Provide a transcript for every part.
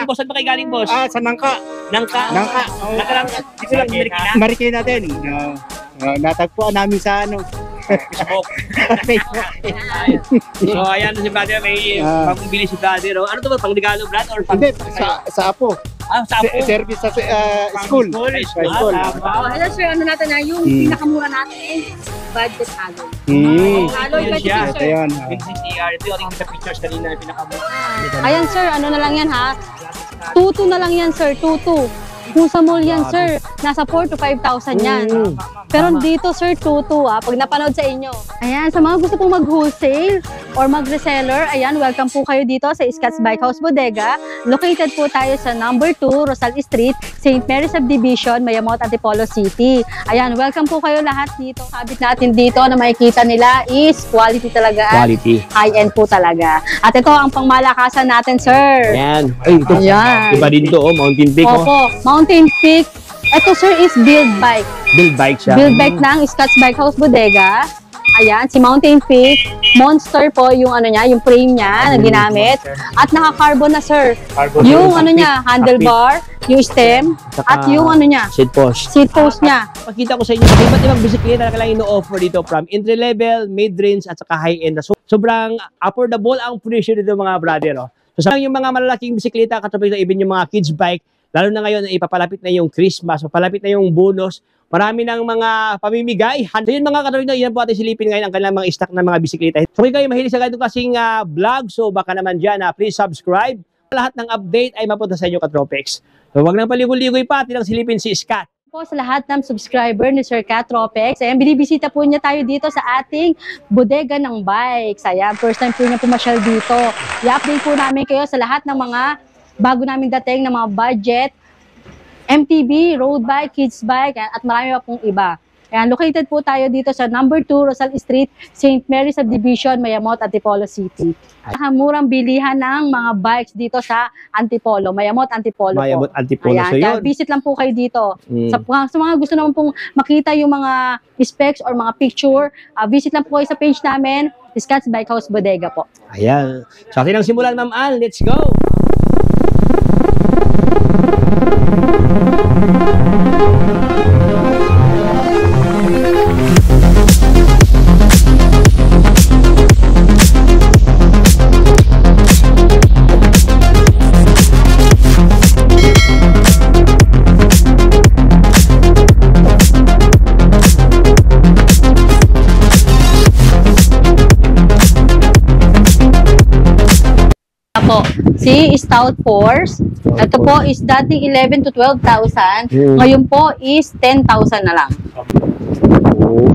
boss? Saan ba kayo galing, boss? Sa Nangka. Nangka. Nangka. Nangka lang. Dito lang, Marikina. Marikina din. Natagpuan namin sa ano. Facebook. So, ayan si brother. May pagbili si brother. Ano to ba? Pang-regalo, brad? Or Hindi, sa Apo. Sa Apo? Service sa school. School. Ayan sir, ano natin na yung pinakamura natin budget alloy. Alloy budget siya. sir. Ayan. CR. Ito yung sa pictures kanina na pinakamura. Ayan sir, ano na lang yan ha? 2-2 na lang yan sir, 2-2. Kung sa mall yan sir, nasa 4 to 5,000 yan. Pero dito sir, 2-2 pag napanood sa inyo. Ayan, sa mga gusto pong mag-wholesale or mag-reseller, ayan, welcome po kayo dito sa Scott's Bike House Bodega. Located po tayo sa number 2, Rosal Street, St. Mary's Subdivision, Mayamot, Antipolo City. Ayan, welcome po kayo lahat dito. Sabit natin dito na makikita nila is quality talaga. Quality. High-end po talaga. At ito ang pangmalakasan natin, sir. Ayan. Ay, ito. Ayan. Iba din to, Mountain Peak. Opo, Mountain Peak. Ito, sir, is build bike. Build bike siya. Build bike ng Scott's Bike House Bodega. Ayan, si Mountain Peak. Monster po yung ano niya, yung frame niya na ginamit. At naka-carbon na, sir. Yung ano niya, handlebar, yung stem, at yung ano niya, Seat post. seat post niya. Pakita ko sa inyo, iba't ibang bisikleta na kailangan ino-offer dito from entry level, mid-range, at saka high-end. So, sobrang affordable ang presyo dito mga brother. So, sa yung mga malalaking bisikleta, katulad na even yung mga kids bike, lalo na ngayon, ipapalapit na yung Christmas, papalapit na yung bonus, marami ng mga pamimigay. So yun mga katulad na, yan po ating silipin ngayon ang kanilang mga stock ng mga bisikleta. So kung kayo mahilig sa ganito kasing vlog, so baka naman dyan, please subscribe. Lahat ng update ay mapunta sa inyo Katropex. So wag nang paligoy-ligoy pa, tinang silipin si Scott. Po sa lahat ng subscriber ni Sir Katropex. Ayan, binibisita po niya tayo dito sa ating bodega ng bikes. Ayan, first time po niya pumasyal dito. I-update po namin kayo sa lahat ng mga bago namin dating ng mga budget, MTB, road bike, kids bike, at marami pa pong iba. Ayan, located po tayo dito sa number 2, Rosal Street, St. Mary's Subdivision, Mayamot, Antipolo City. Murang bilihan ng mga bikes dito sa Antipolo, Mayamot, Antipolo. Mayamot, Antipolo. Ayan, So yun. visit lang po kayo dito. Sa mga gusto naman pong makita yung mga specs or mga picture, visit lang po kayo sa page namin, Scott's Bike House Bodega po. Ayan. So atin ang simulan, Ma'am Al. Let's go! Po, si Stout Force. Ito po is dating 11 to 12,000. Ngayon po is 10,000 na lang.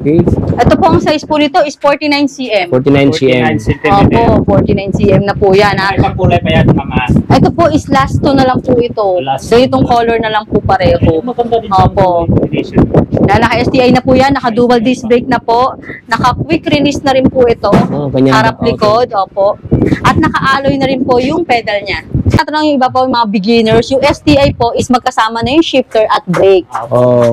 Okay. Ito po ang size po nito is 49 cm. 49 cm. Opo, 49 cm na po yan. Ha? Ibang kulay pa yan, Mama. Ito po is last two na lang po ito. So itong color na lang po pareho. Opo. Naka-STI na po yan, naka-dual disc brake na po. Naka-quick release na rin po ito. Harap likod, opo. At naka-alloy na rin po yung pedal niya. Tatanong yung iba po, yung mga beginners, yung STI po is magkasama na yung shifter at brake.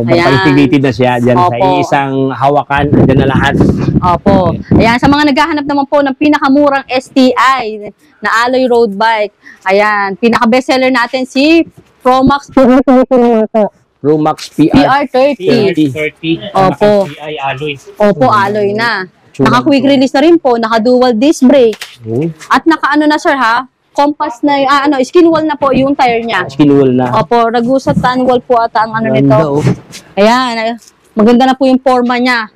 Integrated na siya dyan sa isang hawakan, dyan na lahat. Opo. Ayan, sa mga naghahanap naman po ng pinakamurang STI na alloy road bike, ayan, pinaka-bestseller natin si Promax Promax PR30. Opo. Opo, alloy na. Naka-quick release na rin po, naka-dual disc brake. At naka-ano na sir ha, compass na, skin wall na po yung tire niya. Skin wall na. Opo, Ragusa tan wall po ata ang ano nito. Ayan, maganda na po yung forma niya.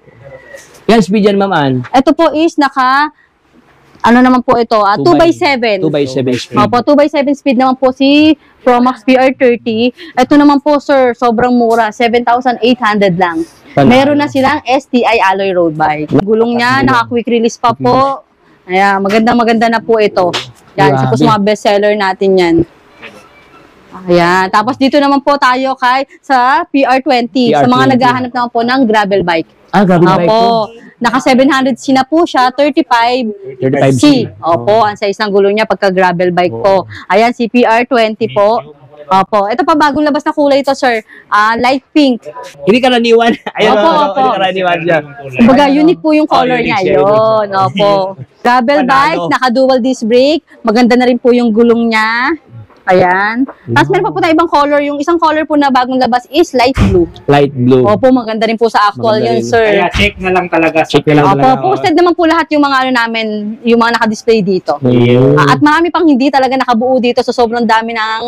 Yan, speed yan, Ma'am Ann. Ito po is naman po ito, 2x7. 2x7 speed. Opo, 2x7 speed naman po si Promax PR30. Ito naman po sir, sobrang mura, 7,800 lang. Meron na silang STI alloy road bike. Gulong niya, naka-quick release pa po. Ayan, maganda na po ito. Yan, isa po sa mga bestseller natin yan. Ayan, tapos dito naman po tayo sa PR20. Sa mga naghahanap naman po ng gravel bike. Gravel bike po. Naka 700C na po siya, 35C. Opo, ang size ng gulong niya pagka gravel bike po. Ayan, si PR20 po. Opo, ito pa bagong labas na kulay ito, sir. Light pink. Hindi karaniwan. Ayun, opo. Hindi karaniwan siya. Kumbaga, unique po yung color niya. Yun, opo. Gravel bike, naka-dual disc brake. Maganda na rin po yung gulong niya. Ayan. Tapos meron pa po tayo ibang color. Yung isang color po na bagong labas is light blue. Light blue. Opo, maganda rin po sa actual Maganda yun, rin. sir. Kaya check na lang talaga. Check na lang Opo, talaga. posted naman po lahat yung mga ano namin, yung mga naka-display dito. Ayun. At marami pang hindi talaga nakabuo dito so sobrang dami ng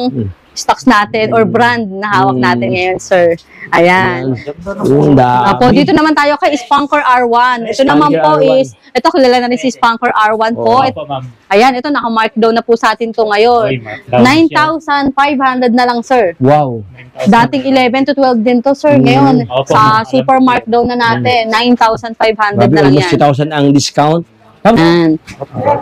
stocks natin or brand na hawak natin ngayon, sir. Ayan. Yung dami. Opo, dito naman tayo kay Spunker R1. Ito naman po R1. is, ito kilala na rin si Spunker R1 po. Oh. Opo, ma'am. Ayan, ito naka-mark down na po sa atin to ngayon. Oy, markdown siya. 9,500 na lang, sir. Wow. Dating 11 to 12 din to, sir. Ngayon, Opo, sa ma'am. super markdown na natin, 9,500 Grabe, na lang almost yan. 2,000 ang discount. Ayan.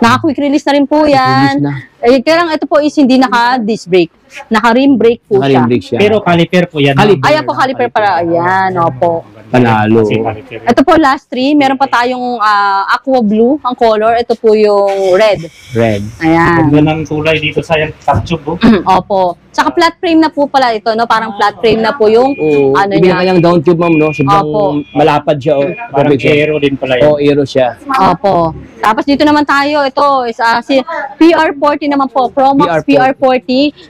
Naka-quick release na rin po yan. Kaya lang ito po is hindi naka-disc brake. Naka-rim brake po siya. Naka-rim brake siya. Pero caliper po yan. Caliper. Ayan po, caliper para. Ayan, opo. Panalo. Kasi caliper. Ito po last three. Meron pa tayong aqua blue ang color. Ito po yung red. Red. Ayan. Ganda ng kulay dito sa yung top tube. Opo. Saka flat frame na po pala ito, no? Parang flat frame na po yung Oo. ano Ibig niya. kanyang down tube, ma'am, no? Sobrang Opo. malapad siya, oh. Parang Perfect siya. aero din pala yan. Oh, aero siya. Opo. Tapos dito naman tayo, ito is si PR40 naman po. Promax PR40,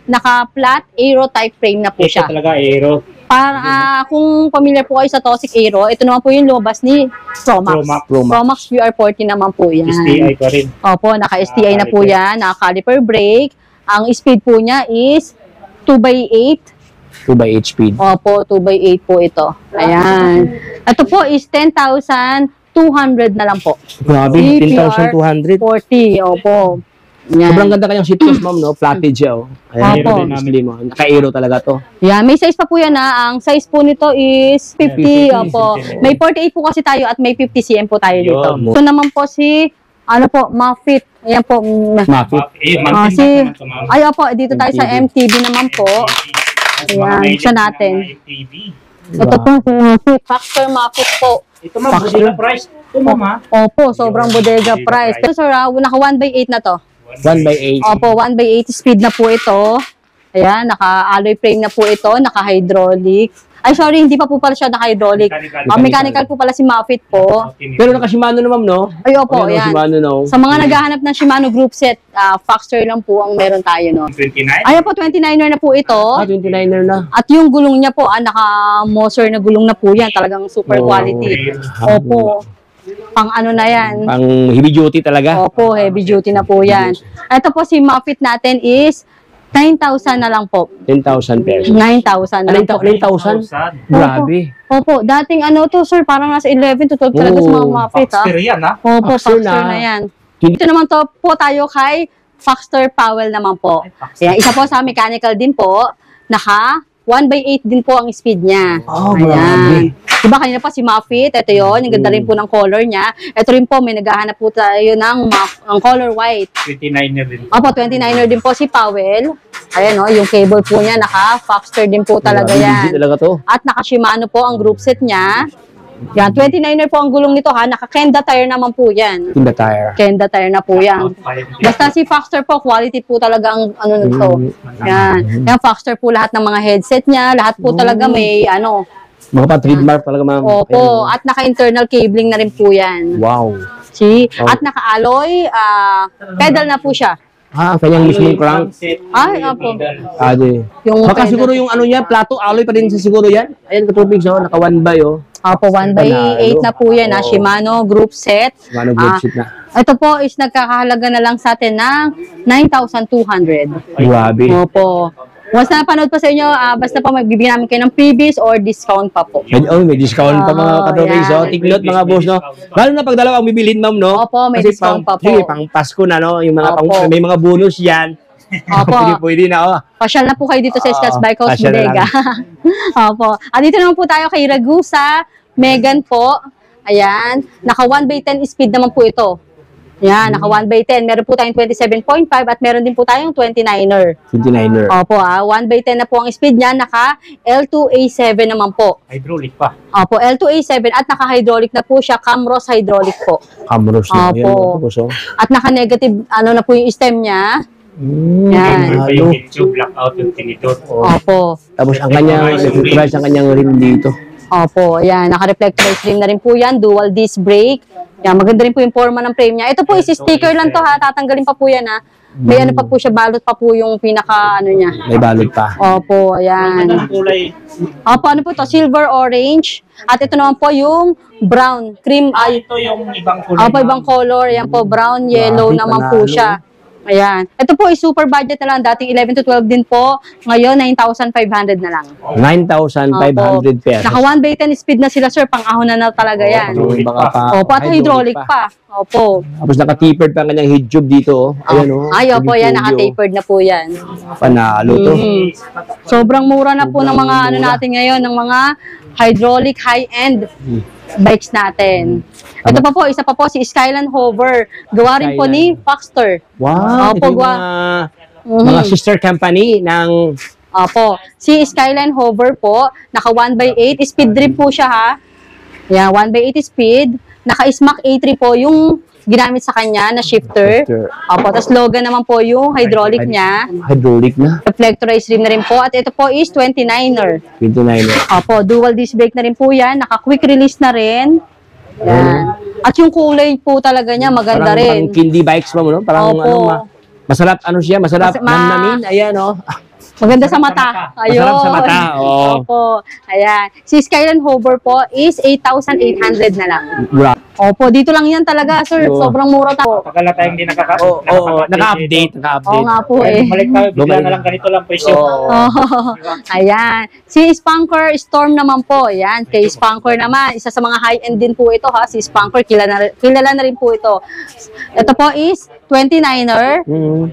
naka-flat aero type frame na po Ito siya. talaga aero. Para kung familiar po kayo sa Toxic Aero, ito naman po yung lumabas ni Promax. Promax PR40 naman po yan. STI pa rin. Opo, naka-STI na po yan, naka-caliper brake. Ang speed po niya is 2x8. 2x8 speed. Opo, 2x8 po ito. Ayan. Ito po is 10,200 na lang po. Grabe, 10,200. 40, opo. Yan. Sobrang ganda kanyang seatpost, ma'am, no? Flatted siya, oh. Ayan, Opo. slim, oh. Naka-aero talaga to. Yan, may size pa po yan ha. Ang size po nito is 50, 50, opo. May 48 po kasi tayo at may 50 cm po tayo dito. Yun. Ito naman po si, ano po, Mafit. Ayan po. Mafit. Si, ay opo, dito tayo sa MTV naman po. Ayan, siya natin. Ito po si Mafit. Factor Mafit po. Ito ma'am, bodega price. Ito ma'am ha. Opo, sobrang bodega Bodega price. price. Pero sir, naka 1x8 na to. 1x8. Opo, 1x8 speed na po ito. Ayan, naka-alloy frame na po ito, naka-hydraulic. Ay, sorry, hindi pa po pala siya naka-hydraulic. Mechanical po pala si Mafit po. Pero naka-Shimano na, ma'am, no? Ay, opo, Ayan, ayan. Shimano, no? Sa mga naghahanap ng Shimano group set, Foxter lang po ang meron tayo, no? 29? Ayan po, 29er na po ito. 29er na. At yung gulong niya po, naka-Moser na gulong na po yan. Talagang super Oh. quality. Opo. Pang ano na yan. Pang heavy duty talaga. Opo, heavy duty na po yan. Ito po si Mafit natin is 9,000 na lang po. 10,000 pesos. 9,000 na lang po. 9,000? Grabe. Opo, dating ano to sir, parang nasa 11 to 12 talaga sa mga Oo, Mafit ha. Foxter yan ha. Opo, Foxter Foxter na. na yan. Hindi- Ito naman to po tayo kay Foxter Powell naman po. Ayan, isa po sa mechanical din po, naka 1x8 din po ang speed niya. Oh, Ayan. grabe. Diba kanina pa si Mafit, ito yun, yung ganda rin po ng color niya. Ito rin po, may naghahanap po tayo ng color white. 29er din. Opo, 29er din po si Powell. Ayan o, yung cable po niya, naka-Foxter din po talaga Grabe, yan. legit talaga to. At naka-Shimano po ang group set niya. Yan, 29er po ang gulong nito ha. Naka-Kenda tire naman po yan. In the tire. Kenda tire na po yan. Basta si Foxter po, quality po talaga ang ano nito. Yan. Yan, Foxter po lahat ng mga headset niya. Lahat po talaga may ano. Mga pa-trademark talaga, ma'am. Opo. At naka-internal cabling na rin po yan. Wow. See? Oh. At naka-alloy, pedal na po siya. Ah, kanyang mismong crank. Ay, opo. Ade. Yung Baka pedal. siguro yung ano niya, plato, alloy pa rin sa siguro yan. Ayan, katubig, so, naka 1x, oh. Opo, 1x8 na po yan, Oo. Shimano group set. Shimano group set na. Ito po is nagkakahalaga na lang sa atin ng 9,200. Grabe. Opo. Once na napanood po sa inyo, basta po magbibigyan namin kayo ng freebies or discount pa po. May discount pa mga Oo, katubig, yan. so, take note mga boss, no? Lalo na pag dalawa ang bibilhin, ma'am, no? Opo, may Kasi discount pa po. Sige, pang Pasko na, no? Yung mga Opo. may mga bonus yan. Opo. Pwede na, oh. Pasyal na po kayo dito sa Escas Bike House pasyal na Bodega. Opo. At dito naman po tayo kay Ragusa, Megan po. Ayan. Naka 1x10 speed naman po ito. Ayan, naka 1x10. Meron po tayong 27.5 at meron din po tayong 29er. 29er. Opo, 1x10 na po ang speed niya. Naka L2A7 naman po. Hydraulic pa. Opo, L2A7 at naka-hydraulic na po siya. Camros hydraulic po. Camros na. Ayan, Opo. mga boss, oh. At naka-negative, ano na po yung stem niya. Yan. Hydraulic pa yung tube, blackout yung tinidor. Opo. Tapos ang kanyang, reflectorize ang kanyang rim dito. Opo, ayan, naka-reflectorized rim na rin po yan, dual disc brake. Yan, maganda rin po yung forma ng frame niya. Ito po is sticker lang to ha, tatanggalin pa po yan ha. May ano pa po siya, balot pa po yung pinaka ano niya. May balot pa. Opo, ayan. Kulay. Opo, ano po to? Silver orange. At ito naman po yung brown. Cream ay. Ito yung ibang kulay. Opo, ibang color. Ayan po, brown, yellow Grabe, naman po panalo. siya. Ayan. Ito po is super budget na lang. Dating 11 to 12 din po. Ngayon, 9,500 na lang. 9,500 pesos. Naka 1x10 speed na sila, sir. Pang-ahon na talaga yan. Baka pa. Opo, at hydraulic pa. Opo. Tapos naka-tapered pa ang kanyang head tube dito. Oh. Ayan o. Ay, opo, yan. Naka-tapered na po yan. Panalo to. Sobrang mura na po ng mga Sobrang ano mura. natin ngayon, ng mga hydraulic high-end bikes natin. Ito pa po, isa pa po, si Skyline Hover. Gawa rin po ni Foxter. Wow. Opo, Ito yung mga sister company ng Opo. Si Skyline Hover po, naka 1x8, speed rin po siya ha. Yan, 1x8 speed. Naka-SMAC A3 po yung ginamit sa kanya na shifter. Opo, tapos Logan naman po yung hydraulic niya. hydraulic na. Reflectorized rim na rin po. At ito po is 29er. 29. Opo, dual disc brake na rin po yan. Naka-quick release na rin. Yan. At yung kulay po talaga niya, maganda Parang rin. pang candy bikes pa mo, no? Parang Opo. masarap ano siya, masarap namnamin. Ayan, oh. Maganda sa mata. Ayun. Masarap sa mata, oh. Opo. Ayan. Si Skyline Hover po is 8,800 na lang. Bra. Opo, dito lang yan talaga, sir. Oo. Sobrang mura po. Pagkala tayong hindi Naka-update. Oo nga po eh. Balik tayo, bigla na lang ganito lang presyo. Oh, ayan. Si Spunker Storm naman po. Ayan. Kay Spunker naman. Isa sa mga high-end din po ito ha. Si Spunker, kilala na rin po ito. Ito po is 29er.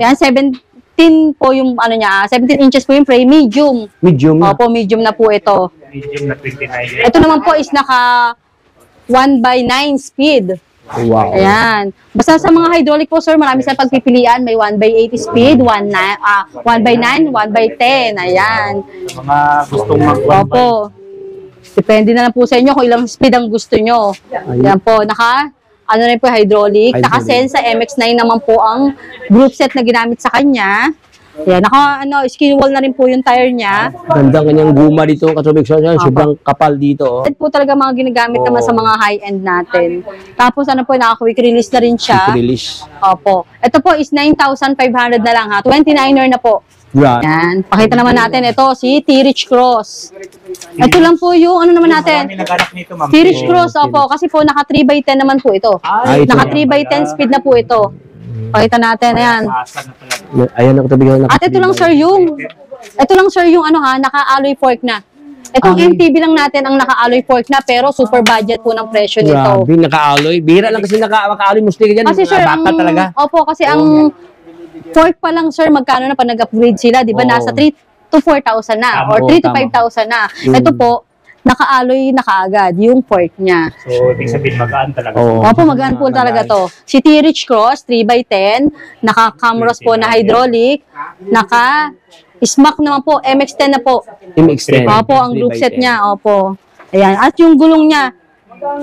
Ayan, 17 po yung ano niya. 17 inches po yung frame. Medium. Medium na. Opo, medium na po ito. Medium na 29. Ito naman po is naka 1x9 speed. Wow. Ayan. Basta sa mga hydraulic po, sir, marami sa pagpipilian. May 1x8 speed, 1x9, 1x10. Ayan. Mga gustong Opo. Depende na lang po sa inyo kung ilang speed ang gusto nyo. Ayan po. Ano rin po, hydraulic. Naka-sense sa MX-9 naman po ang group set na ginamit sa kanya. Ayan. Skin wall na rin po yung tire niya. Gandang kanyang guma dito, katubig siya. Sobrang kapal dito. Oh. Ito po talaga mga ginagamit naman sa mga high-end natin. Tapos ano po, naka-quick release na rin siya. Release. Opo. Ito po is 9,500 na lang ha. 29er na po. Right. Yan. Pakita naman natin. Ito, si T-Rich Cross. Ito lang po yung ano naman natin. Marami nag-anak nito, ma'am. T-Rich Cross, opo. Kasi po, naka 3x10 naman po ito. Ay, ito. Naka 3x10 speed na po ito. Pakita natin. Ayan. Ayan ang katubig na. At ito lang, sir, yung ano ha, naka-alloy fork na. Itong MTB lang natin ang naka-alloy fork na, pero super budget po ng presyo nito. Grabe, naka-alloy. Bihira lang kasi naka-alloy. Mostly ka dyan. Kasi sir, Bakal talaga. Opo, kasi ang fork pa lang, sir, magkano na pa nag-upgrade sila, di ba? Oo. Nasa 3 to 4,000 na, or Oo, 3 to tama. 5,000 na. Ito po, naka-alloy na kaagad, yung fork niya. So, ibig sabihin, magaan talaga. Oo. Opo, magaan po talaga to. Si T-Rich Cross, 3x10, naka-Camros po na hydraulic, naka-SMAC naman po, MX-10 na po. MX-10. Opo, ang group set niya, opo. Ayan, at yung gulong niya,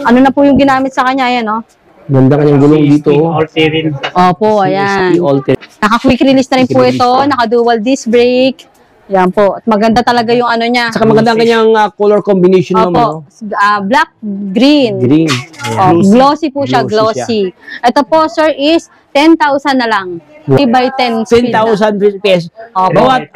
ano na po yung ginamit sa kanya, ayan, oh. Ganda kanyang gulong dito. All-terrain. Opo, ayan. Naka-quick release na rin po ito, naka-dual disc brake. Yan po. At maganda talaga yung ano niya. Saka maganda ang kanyang color combination mo. Opo. Black, green. Green. Oh, glossy po siya, Glossy glossy. Ito po, sir, is 10,000 na lang. 3x10 speed na. 10,000 pesos. Opo. Bawat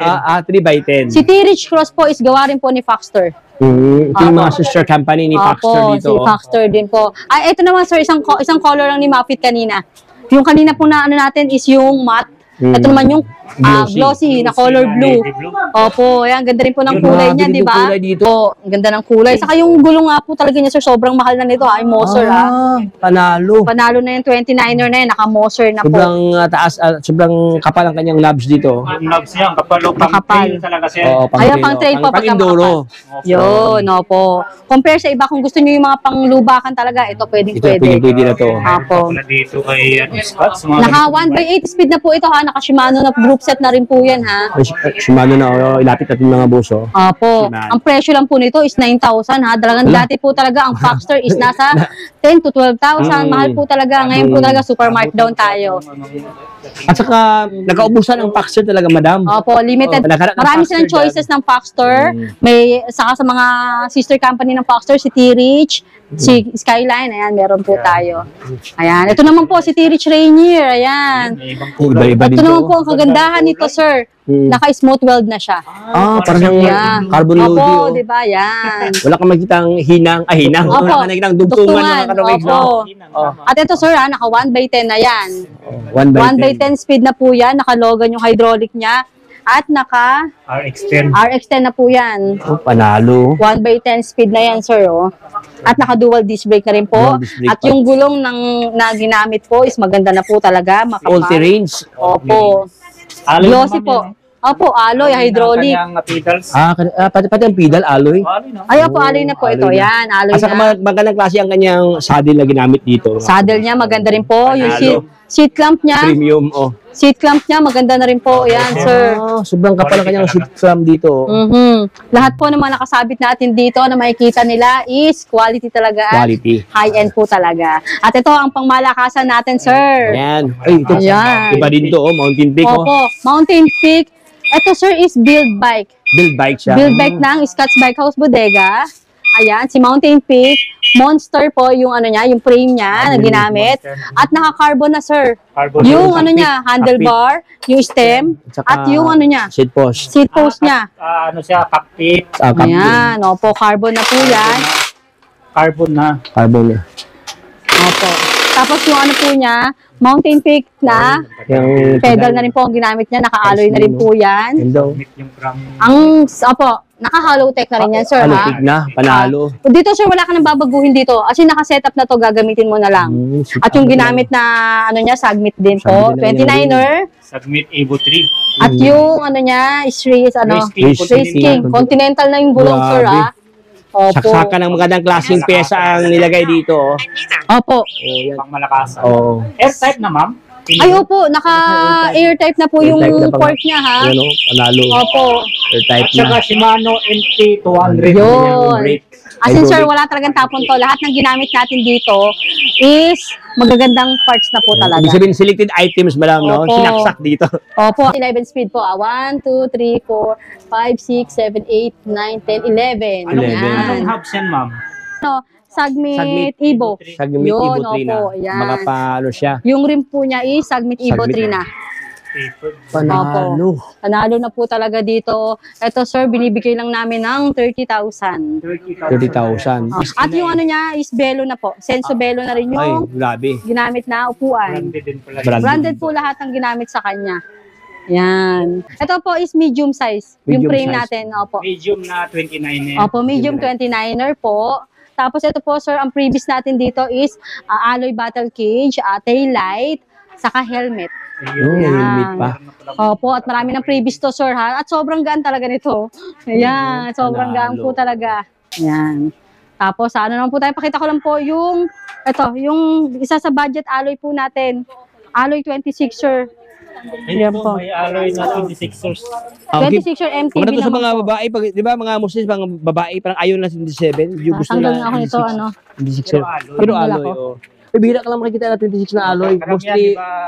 3x10. Si T-Rich Cross po is gawa rin po ni Foxter. Ito yung mga sister company ni Foxter Opo, dito. si Foxter din po. Ay, ito naman, sir, isang color lang ni Mafit kanina. Yung kanina po na ano natin is yung matte. Ito naman yung glossy na color blue. Opo, yan, ganda rin po ng kulay niya, Grabe di din yung ba? kulay dito. Oo, ang ganda ng kulay. Saka yung gulong nga po talaga niya, sir, sobrang mahal na nito, ha? Yung Moser, ha? Panalo. Panalo na yung 29er na yun, naka-Moser na po. Sobrang taas, sobrang kapal ang kanyang knobs dito. Yung knobs niya, ang kapal. Makapal. Talaga siya. Oo, Ayaw, pang trail po pagka Pang-enduro. Yun, opo. Compare sa iba, kung gusto niyo yung mga panglubakan talaga, ito pwedeng Ito, pwede. pwede na to. Opo. Na dito kay Scott. Naka 1x8 speed na po ito, ha? Naka Shimano na group set na rin po yan, ha? Shimano na, ilapit natin mga buso. Opo. Shimano. Ang presyo lang po nito is 9,000, ha? Dati po talaga ang Foxter is nasa 10 to 12,000. Mahal po talaga. Ngayon po talaga super markdown tayo. At saka, nagkaubusan ang Foxter talaga, madam. Opo, limited. Nagkaroon ng Marami Foxter silang choices ng Foxter. May, saka sa mga sister company ng Foxter, si T-Rich, Skyline, ayan, meron po tayo. Ayan, ito naman po si T-Rich Rainier, ayan. Iba-iba din Ito naman to. po ang kagandahan nito, sir. Naka-smooth weld na siya. Parang Yan. carbon loading. Opo, Oh. di ba? Yan. Wala kang makitang hinang. Opo. Wala kang makitang dugtungan mga katropics. Opo. Oh. At ito, sir, naka 1x10 na yan. 1x10. 1x10 speed na po yan. Nakalogan yung hydraulic niya. At naka RX10. RX10 na po yan. Oh, panalo. 1x10 speed na yan, sir. Oh. At naka-dual disc brake na rin po. Dual disc brake At pa. yung gulong na ginamit po is maganda na po talaga. Makapal. All-terrains. Opo. Glossy po. Opo, alloy, hydraulic. Pati ang pedal, alloy. Ay, opo, alloy na po ito. Alloy na. Yan, alloy Asa na. magandang klase ang kanyang saddle na ginamit dito. Saddle niya, maganda rin po. Yung Panalo. seat clamp niya, Premium, oh. seat clamp niya, maganda na rin po. Yan, sir. Sobrang kapal ang kanyang seat clamp dito. Lahat po ng mga nakasabit natin dito na makikita nila is quality talaga. at Quality. High-end po talaga. At ito ang pangmalakasan natin, sir. Ayan. Ay, ito. Ayan. Iba din to, oh. Mountain Peak, oh. Opo, Mountain Peak. Ito, sir, is build bike. Build bike siya. Build bike ng Scotts Bike House Bodega. Ayan, si Mountain Peak. Monster po yung ano niya, yung frame niya na ginamit. At naka-carbon na, sir. Yung ano niya, handlebar, yung stem, at yung ano niya, Seat post. seat post niya. Ano siya, cockpit, Ayan, opo, carbon na po yan. carbon na. Carbon. Opo. Tapos yung ano po niya, Mountain Peak na, Yung pedal na rin po ang ginamit niya, naka-alloy na rin po yan. Ganda, oh. Yung from Opo, naka-hollow tech na rin yan, sir, Ano, ha? tig na, panalo. Dito, sir, wala ka nang babaguhin dito. As in, naka-setup na to, gagamitin mo na lang. At yung ginamit na, ano niya, Sagmit din po. Sagmit na 29er. Submit Evo 3. At yung, ano niya, is race, ano, Race King Race King. Continental na yung gulong, sir, ha? Opo. Saksakan ng magandang klaseng pyesa ang nilagay dito, oh. Opo. Oh, yan. Pang malakasan. Oh. Airtype na, ma'am. Ay, opo, naka-air type na po yung Air type na pang- fork niya, ha? Ayan, oh, panalo. Opo. Airtype At saka na. Shimano MT200. Yun. Brake. As in, sir, wala talagang tapon to. Lahat ng ginamit natin dito is magagandang parts na po talaga. Ibig sabihin, selected items ba lang, no? Opo. Sinaksak dito. Opo. 11 speed po. 1, 2, 3, 4, 5, 6, 7, 8, 9, 10, 11. Anong, 11. anong hubs yan, ma'am? Ano, Sagmit Sagmit Evo. Sagmit Yun, Evo 3 na. opo, yan. Mga paano siya. Yung rim po niya is Sagmit Evo Sagmit 3 na. Panalo. Panalo na po talaga dito. Ito, sir, binibigay lang namin ng 30,000. 30,000. At yung ano niya is Belo na po. Senso Belo na rin Ay, yung grabe. ginamit na upuan. Branded din pala. Branded po lahat ng ginamit sa kanya. Yan. Ito po is medium size. Yung Medium frame size. natin. Opo. Medium na 29 Opo, medium 29er po. Tapos ito po, sir, ang previous natin dito is alloy battle cage, tail light, saka helmet. Yung helmet pa. Opo, at marami ng previous to, sir, ha? At sobrang gaan talaga nito. Ayan, sobrang gaan po talaga. Ayan. Tapos, ano naman po tayo, pakita ko lang po yung, yung isa sa budget alloy po natin. Alloy 26, sir. Ayan po. May alloy na 26ers. 26 or MTB Mga to sa naman mga po. babae, pag, di ba mga Muslims, mga babae, parang ayaw na 27. Yung gusto Tanggal na nga ako nito, 26. ano. 26. Pero alloy. Pero Wala alloy, ko. oh. May bihira ka lang makikita na 26 na alloy. Mostly,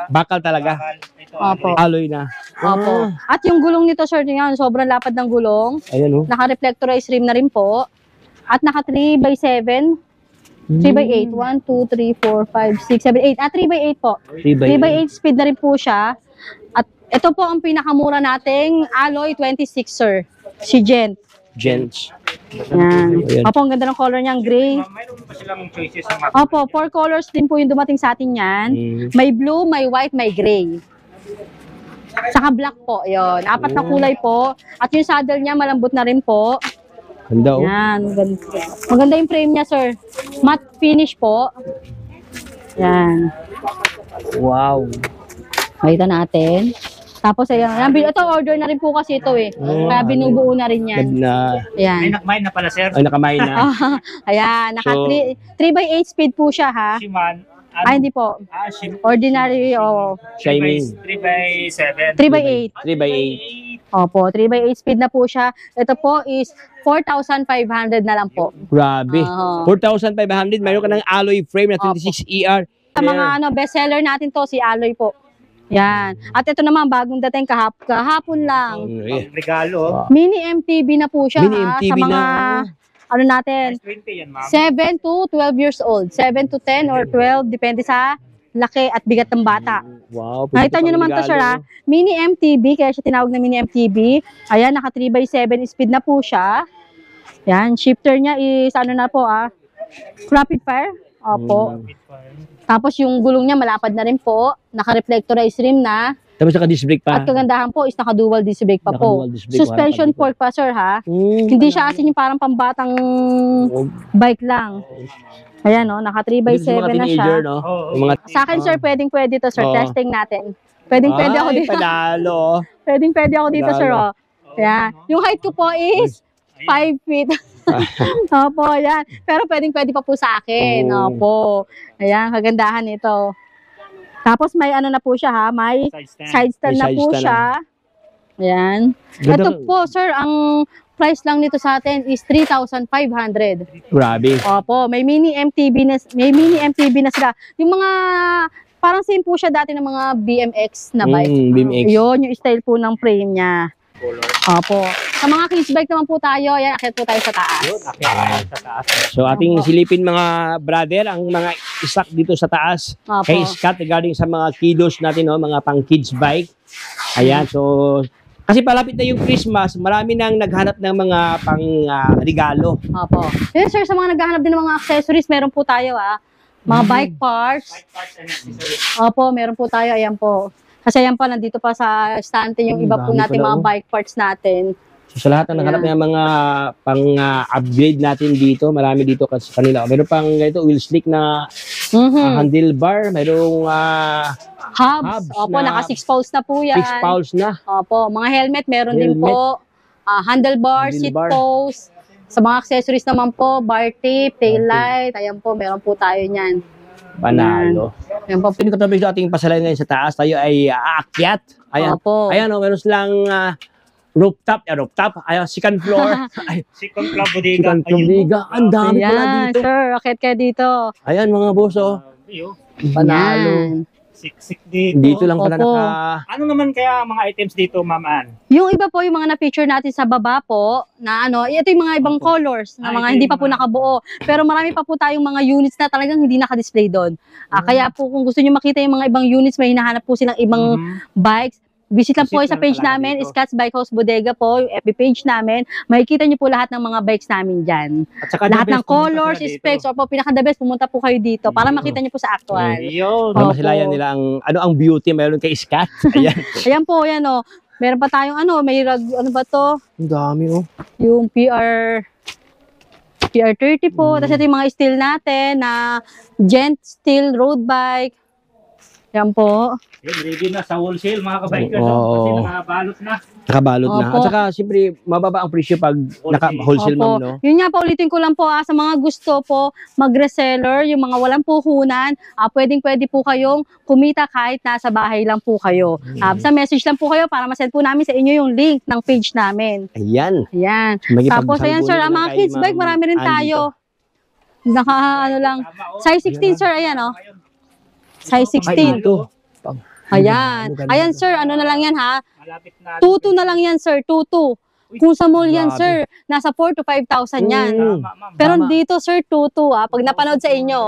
bakal talaga. Ito, Opo. Alloy na. Opo. At yung gulong nito, sir, yan, sobrang lapad ng gulong. Ayan, oh. Naka-reflectorized rim na rin po. At naka 3x7. 3x8. 1, 2, 3, 4, 5, 6, 7, 8. 3x8 po. 3x8 speed na rin po siya. At ito po ang pinakamura nating alloy 26, sir. Si Gent. Gents. Yan. Ayan. Opo, ang ganda ng color niya, ang gray. Mayroon pa silang choices sa mga. Opo, 4 colors din po yung dumating sa atin yan. May blue, may white, may gray. Saka black po, yon. 4 na kulay po. At yung saddle niya, malambot na rin po. Ganda, oh. Yan, maganda. Maganda yung frame niya, sir. Matte finish po. Yan. Wow. Makita natin. Tapos, ayan. Ito, order na rin po kasi ito eh. Kaya binubuo na rin yan. Na, Ay, Ayan. nakmain na pala, sir. ay, nakamay na. Ayan, naka So, 3x8 speed po siya, ha? Shiman. Ay, hindi po. Ordinary, oh. Shining. 3x7. 3x8. 3x8. Opo, 3x8 speed na po siya. Ito po is 4,500 na lang po. Grabe. Oo. 4,500. Mayroon ka ng alloy frame na 26 ER. Sa mga bestseller natin to, si Alloy po. Yan. At ito naman, bagong dating kahapon lang. Regalo. Mini MTB na po siya, Mini ha? MTB Sa mga na. ano natin, 20 yan, ma'am. 7 to 12 years old. 7 to 10 or 12, depende sa laki at bigat ng bata. Wow. Nakita nyo naman to, sir, ha? Mini MTB, kaya siya tinawag na mini MTB. Ayan, naka 3x7 speed na po siya. Yan, shifter niya is, ano na po, rapid fire. Opo. Tapos yung gulong niya malapad na rin po. Naka-reflectorized rim na. Tapos naka-disc brake pa. At kagandahan po is naka-dual disc brake pa po. Naka-dual disc brake, Suspension harap pa fork pa, sir, ha? Hindi siya asin yung parang pambatang bike lang. Ayan, no? Naka 3x7 na siya. No? Oo. Yung mga Sa akin, sir, pwede to, sir. Oo. Testing natin. Pwede ako Ay, dito. panalo. Pwede ako dito, sir, oh. Ayan. Yung height ko po is 5 feet. Opo, ayan. Pero pwede pa po sa akin. Oh. Opo. Ayan, kagandahan ito. Tapos may ano na po siya, ha? May side stand May na side po stand siya. Ayan. Ganda- Ito po, sir, ang price lang nito sa atin is 3,500. Grabe. Opo, may mini MTB na sila. Yung mga parang same po siya dati ng mga BMX na bike. BMX. Yun, yung style po ng frame niya. Opo. Sa mga kids bike naman po tayo, yan, akit po tayo sa taas. Sa taas. So ating silipin mga brother, ang mga stock dito sa taas. Opo. Kay Scott regarding sa mga kiddos natin, no, mga pang kids bike. Ayan, so kasi palapit na yung Christmas, marami nang naghanap ng mga pang regalo. Opo. Yun, sir, sa mga naghahanap din ng mga accessories, meron po tayo, mga bike parts. Parts and accessories. Opo, meron po tayo, ayan po. Kasi ayan pa, nandito pa sa stante yung iba po Dami natin, pala, mga bike parts natin. So sa lahat ng naghanap ng mga pang upgrade natin dito, marami dito kasi sa kanila. Meron pang ganito, wheel slick na handlebar, mayroong Hubs. hubs Opo, na naka 6 poles na po yan. 6 pulse na. Opo, mga helmet meron din Helmet. po. Handlebar, seat Handlebar. post. Sa mga accessories naman po, bar tape, tail light, ayan po, meron po tayo niyan. Panalo. Ayan po. Pwede ko tabi sa ating pasalayan ngayon sa taas, tayo ay aakyat. Ayan. Opo. Ayan, meron silang rooftop. Ayan, second floor. Ay, Second club bodega. second floor liga. Ang dami pala Ayan, dito. sir, akit kayo dito. Ayan, mga boss, panalo. Ayan. Siksik dito. Dito lang pala Opo. Ano naman kaya ang mga items dito, Ma'am Ann? Yung iba po, yung mga na-feature natin sa baba po, na ano, ito yung mga ibang colors, na mga ito hindi yung pa po mga- nakabuo. Pero marami pa po tayong mga units na talagang hindi naka-display doon. Kaya po, kung gusto nyo makita yung mga ibang units, may hinahanap po silang ibang bikes, visit lang po kayo Visit sa page lang talaga namin, dito. Scott's Bike House Bodega po, yung FB page namin. Makikita nyo po lahat ng mga bikes namin dyan. At saka Lahat the ng best, pumunta colors, sila dito. specs, opo, pinaka-the best, pumunta po kayo dito para makita nyo po sa actual. Yun. Opo. Masilayan nila ang beauty mayroon kay Scott. Ayan. Ayan po, yan o. Meron pa tayong may ano ba to? Ang dami, oh. Yung PR30 po. Tapos ito yung mga steel natin na Gent Steel Road Bike. Yan po. Yun, ready na sa wholesale, mga kabikers. Oo. Kasi nakabalot na. Nakabalot na. Opo. At saka, siyempre, mababa ang presyo pag naka-wholesale, Opo. ma'am, no? Yun nga po, ulitin ko lang po sa mga gusto po mag-reseller, yung mga walang puhunan, pwedeng-pwede po kayong kumita kahit nasa bahay lang po kayo. Sa message lang po kayo para masend po namin sa inyo yung link ng page namin. Ayan. Ayan. Magipag- Tapos ayan sir, ang mga kay kids bike, Ma'am marami rin Ann tayo. dito. Lang. Size 16 sir, ayan o. Size Ay, 16. ito. Ayan. Ganda. Ayan sir, ano na lang yan ha? Malapit na. 2-2 na lang yan sir, 2-2. Kung sa mall yan Grabe. sir, nasa 4 to 5,000 yan. Mm. Tama, ma'am. Pero Tama. dito sir, 2-2 pag napanood sa inyo.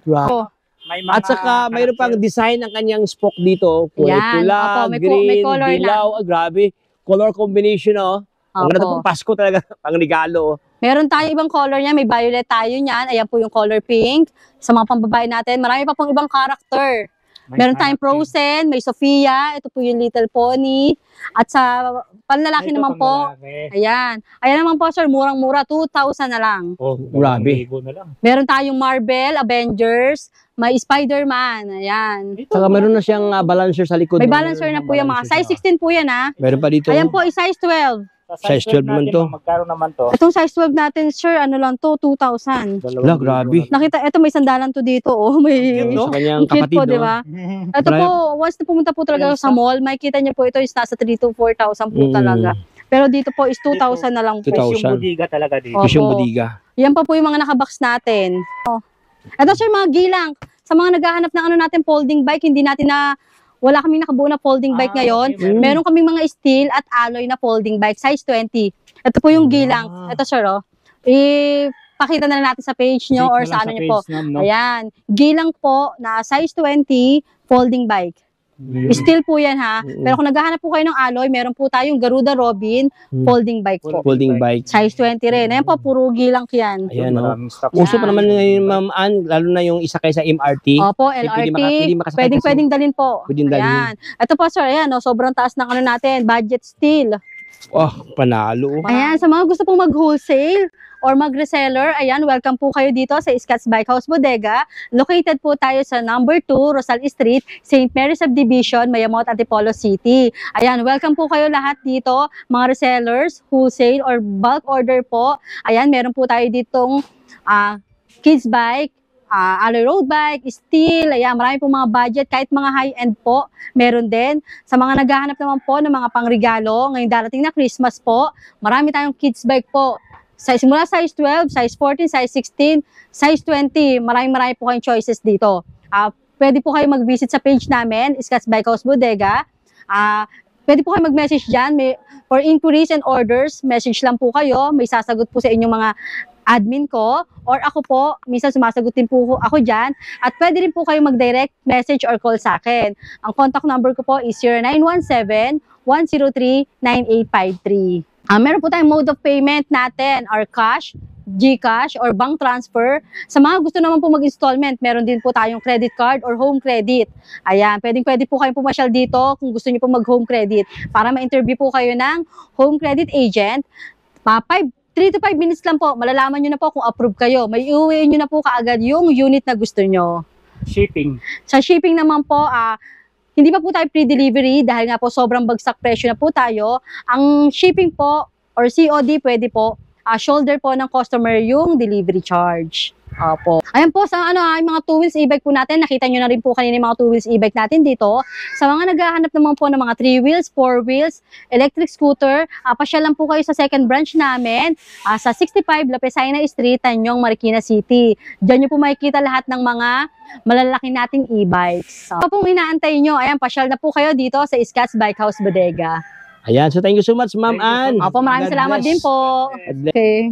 Grabe. Oh, May mga At saka, mayroon pang design ng kanyang spoke dito. Kulay Yan. pula, Opo, may green, color na. dilaw. Grabe. Color combination, oh. Ang ganda Opo. pang Pasko talaga. Pang regalo, oh. Meron tayo ibang color niya, may violet tayo niyan. Ayan po yung color pink. Sa mga pambabae natin, marami pa pong ibang character. Meron tayong Frozen, may Sophia, ito po yung Little Pony. At sa panlalaki naman po, ayan. Ayan naman po sir, murang-mura, 2,000 na lang. Oh, Grabe. Na lang. Meron tayong Marvel, Avengers, may Spider-Man, ayan. Saka meron na siyang balancer sa likod. May no? balancer na Meron po yung mga size 16 po yan ha. Meron pa dito. Ayan po, size 12. Size 12 naman to. Magkaroon naman to. Itong size 12 natin sir, ano lang to, 2,000. Wala, grabe. Nakita, ito may sandalan to dito, oh. May Yun, no? Sa kanyang cute kapatid, po, di no? ba? Ito po, once na pumunta po talaga sa mall, makikita niyo po ito is nasa 3 to 4,000 po Mm. talaga. Pero dito po is 2,000 na lang po. 2,000. Yung bodega talaga dito. Opo. Isyong budiga. Yan pa po yung mga nakabox natin. Oh. Ito sir, mga gilang. Sa mga naghahanap ng ano natin, folding bike, hindi natin wala kaming nakabuo na folding bike ngayon. okay, meron. Meron kaming mga steel at alloy na folding bike, size 20. Ito po yung gilang. Ito sir, oh. ipakita na lang natin sa page nyo or sa ano nyo po. Ayan. Gilang po na size 20 folding bike. Steel po yan ha. Pero kung naghahanap po kayo ng alloy, meron po tayong Garuda Robin folding bike po. Folding bike. Size 20 rin. Ayan po, puro gilang yan. Ayan, no? Maraming stock. Uso pa naman ngayon, Ma'am Ann, lalo na yung isa kayo sa MRT. Opo, Pwede LRT. makasakay kasi. Pwedeng dalhin po. Pwedeng dalhin. Ayan. Ito po sir, ayan, no, sobrang taas ng ano natin, budget steel. Oh, panalo. Ayan, sa mga gusto pong mag-wholesale or mag-reseller, ayan, welcome po kayo dito sa Scotts Bike House Bodega. Located po tayo sa number 2, Rosal Street, St. Mary Subdivision, Mayamot, Antipolo City. Ayan, welcome po kayo lahat dito, mga resellers, wholesale or bulk order po. Ayan, meron po tayo ditong kids bike, alloy road bike, steel, ayan, marami po mga budget, kahit mga high-end po, meron din. Sa mga naghahanap naman po ng mga pangregalo, ngayong darating na Christmas po, marami tayong kids bike po. Mula size 12, size 14, size 16, size 20, marami po kayong choices dito. Pwede po kayo mag-visit sa page namin, Scotts Bike House Bodega. Pwede po kayo mag-message dyan. For inquiries and orders, message lang po kayo. May sasagot po sa inyong mga admin ko. Or ako po, minsan sumasagot din po ako dyan. At pwede rin po kayo mag-direct message or call sa akin. Ang contact number ko po is 0917-103-9853. Meron po tayong mode of payment natin, or cash, GCash, or bank transfer. Sa mga gusto naman po mag-installment, meron din po tayong credit card or home credit. Ayan, pwede po kayong pumasyal dito kung gusto niyo po mag-home credit para ma-interview po kayo ng home credit agent. 3 to 5 minutes lang po, malalaman nyo na po kung approve kayo. May iuwi nyo na po kaagad yung unit na gusto nyo. Shipping. Sa shipping naman po, hindi pa po tayo pre-delivery dahil nga po sobrang bagsak presyo na po tayo. Ang shipping po or COD pwede po, shoulder po ng customer yung delivery charge. Opo. Ayan po, sa yung mga 2 wheels e-bike po natin, nakita nyo na rin po kanina yung mga 2 wheels e-bike natin dito. Sa mga naghahanap naman po ng mga 3 wheels, 4 wheels, electric scooter, pasyal lang po kayo sa second branch namin, sa 65 Lapesina Street, Tanyong, Marikina City. Diyan nyo po makikita lahat ng mga malalaki nating e-bikes. So, pong inaantay nyo, ayan, pasyal na po kayo dito sa Scotts Bike House Bodega. Ayan, so thank you so much, Ma'am Ann. Opo, maraming God salamat bless. din po. God bless. Okay.